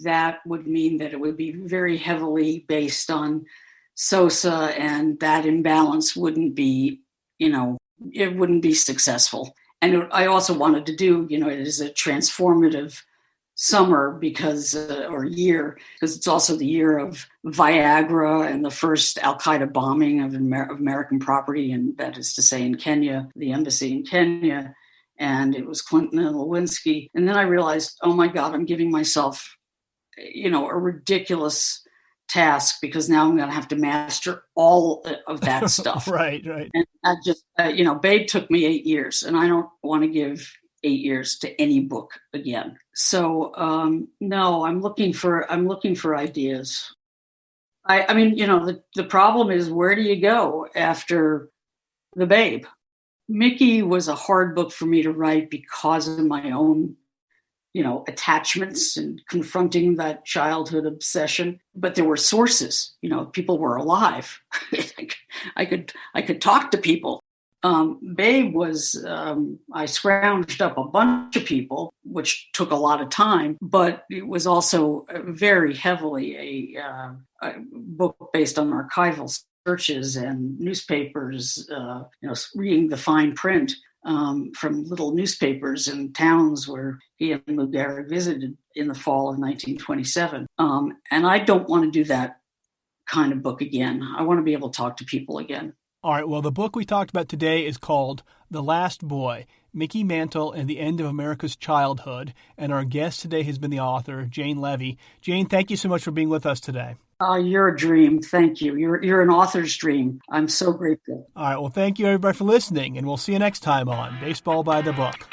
that would mean that it would be very heavily based on Sosa, and that imbalance wouldn't be, it wouldn't be successful. And I also wanted to do, it is a transformative summer or year, because it's also the year of Viagra and the first Al-Qaeda bombing of American property, and that is to say in Kenya, the embassy in Kenya. And it was Clinton and Lewinsky. And then I realized, oh my God, I'm giving myself, a ridiculous task, because now I'm going to have to master all of that stuff. Right. And I just, Babe took me 8 years, and I don't want to give 8 years to any book again. So no, I'm looking for ideas. I mean, the problem is, where do you go after the Babe? Mickey was a hard book for me to write because of my own, attachments and confronting that childhood obsession. But there were sources, people were alive. I could talk to people. Babe was, I scrounged up a bunch of people, which took a lot of time, but it was also very heavily a book based on archival searches and newspapers, reading the fine print from little newspapers in towns where he and Lou Gehrig visited in the fall of 1927. And I don't want to do that kind of book again. I want to be able to talk to people again. All right, well, the book we talked about today is called The Last Boy, Mickey Mantle and the End of America's Childhood, and our guest today has been the author, Jane Levy. Jane, thank you so much for being with us today. You're a dream. Thank you. You're an author's dream. I'm so grateful. All right, well, thank you, everybody, for listening, and we'll see you next time on Baseball by the Book.